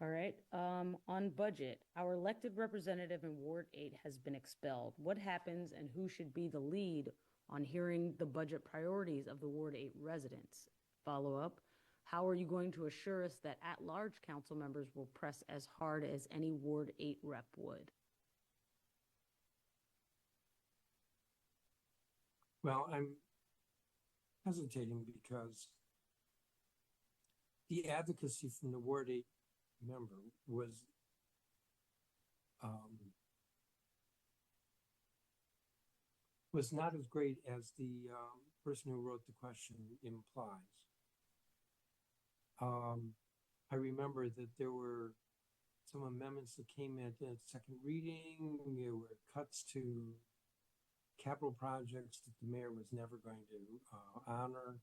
All right. On budget, our elected representative in Ward 8 has been expelled. What happens and who should be the lead on hearing the budget priorities of the Ward 8 residents? Follow up, how are you going to assure us that at-large council members will press as hard as any Ward 8 rep would? Well, I'm hesitating because the advocacy from the Ward 8 member um, was not as great as the person who wrote the question implies. I remember that there were some amendments that came at the second reading. There were cuts to capital projects that the mayor was never going to honor.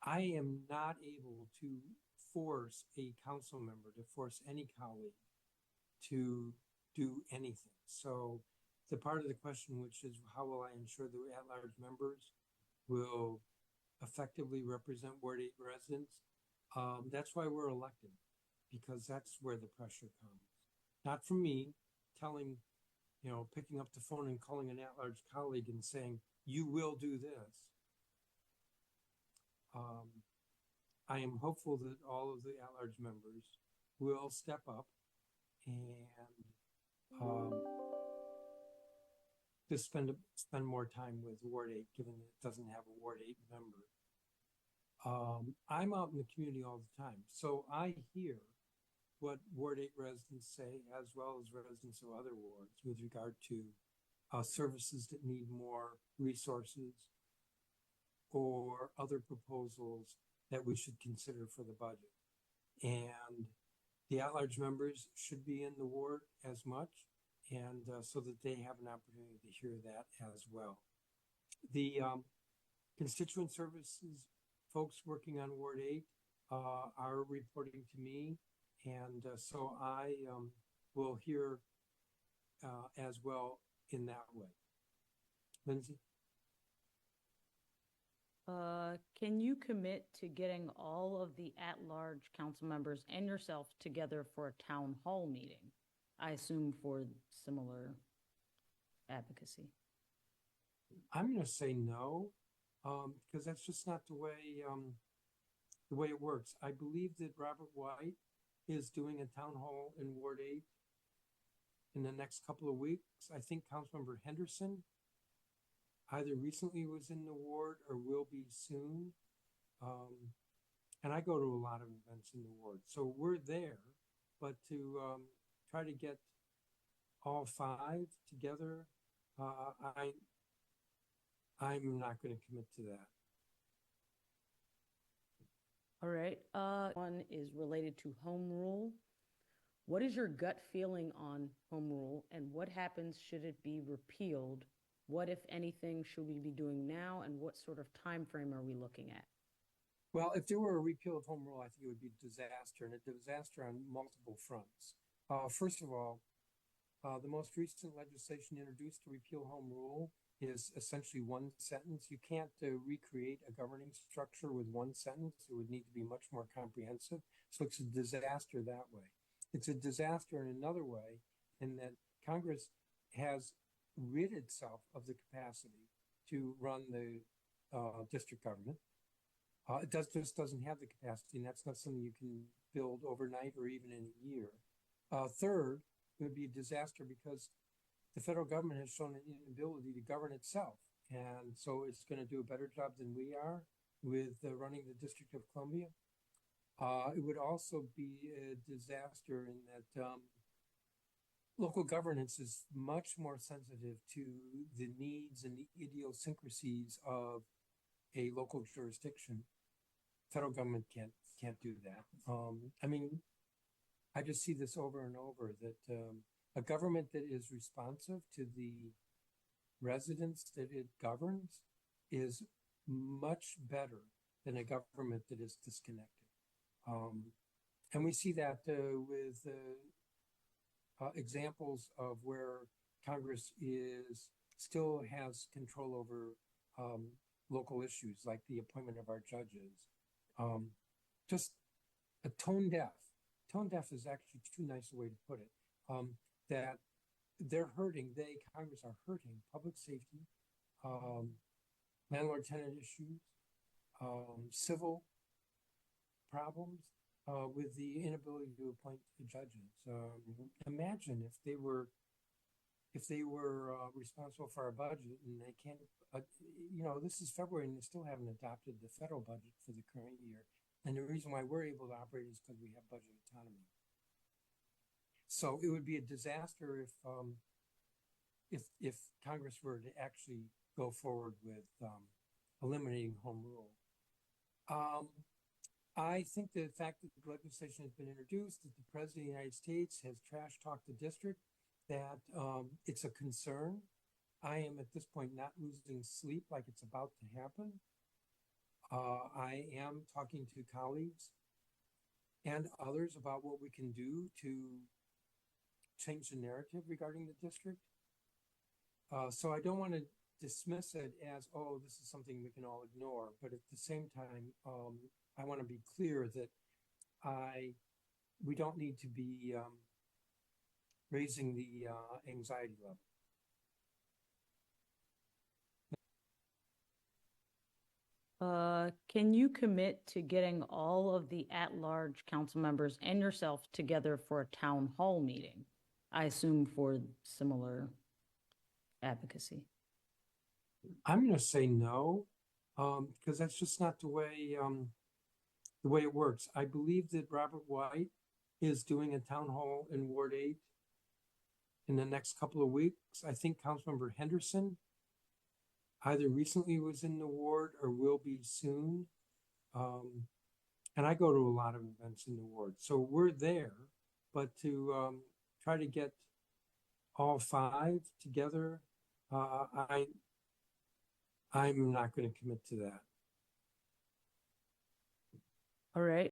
I am not able to force a council member, to force any colleague to do anything. So the part of the question, which is how will I ensure the at-large members will effectively represent Ward 8 residents? That's why we're elected, because that's where the pressure comes. Not from me telling, picking up the phone and calling an at-large colleague and saying, you will do this. I am hopeful that all of the at-large members will step up and just spend more time with Ward 8, given that it doesn't have a Ward 8 member. I'm out in the community all the time, so I hear what Ward 8 residents say, as well as residents of other wards, with regard to services that need more resources or other proposals that we should consider for the budget. And the at-large members should be in the ward as much, and so that they have an opportunity to hear that as well. The constituent services folks working on Ward 8 are reporting to me, and so I will hear as well in that way. Lindsay? Can you commit to getting all of the at-large council members and yourself together for a town hall meeting? I assume for similar advocacy. I'm going to say no, because that's just not the way it works. I believe that Robert White is doing a town hall in Ward 8 in the next couple of weeks. I think Councilmember Henderson either recently was in the ward or will be soon. And I go to a lot of events in the ward. So we're there, but to try to get all 5 together, I'm not going to commit to that. All right. One is related to Homerule. What is your gut feeling on Homerule, and what happens should it be repealed? What, if anything, should we be doing now, and what sort of time frame are we looking at? Well, if there were a repeal of Homerule, I think it would be a disaster, and a disaster on multiple fronts. First of all, the most recent legislation introduced to repeal Homerule is essentially one sentence. You can't recreate a governing structure with one sentence. It would need to be much more comprehensive. So it's a disaster that way. It's a disaster in another way, in that Congress has rid itself of the capacity to run the district government. It just doesn't have the capacity, and that's not something you can build overnight or even in a year. Third, it would be a disaster because the federal government has shown an inability to govern itself. And so it's going to do a better job than we are with running the District of Columbia. It would also be a disaster in that local governance is much more sensitive to the needs and the idiosyncrasies of a local jurisdiction. Federal government can't do that. I mean, I just see this over and over, that a government that is responsive to the residents that it governs is much better than a government that is disconnected. And we see that with examples of where Congress still has control over local issues, like the appointment of our judges. Just tone deaf. Tone deaf is actually too nice a way to put it. That they're hurting, Congress are hurting public safety, landlord-tenant issues, civil problems, with the inability to appoint the judges. Imagine if they were responsible for our budget and they can't, this is February and they still haven't adopted the federal budget for the current year. And the reason why we're able to operate is because we have budget autonomy. So it would be a disaster if Congress were to actually go forward with eliminating home rule. I think the fact that the legislation has been introduced, that the President of the United States has trash talked the district, that it's a concern. I am at this point not losing sleep like it's about to happen. I am talking to colleagues and others about what we can do to change the narrative regarding the district. So I don't want to dismiss it as, oh, this is something we can all ignore. But at the same time, I want to be clear that we don't need to be raising the anxiety level. Can you commit to getting all of the at-large council members and yourself together for a town hall meeting? I assume for similar advocacy. I'm going to say no, because that's just not the way it works. I believe that Robert White is doing a town hall in Ward 8 in the next couple of weeks. I think Councilmember Henderson either recently was in the ward or will be soon. And I go to a lot of events in the ward. So we're there, but to try to get all 5 together, I'm not going to commit to that. All right.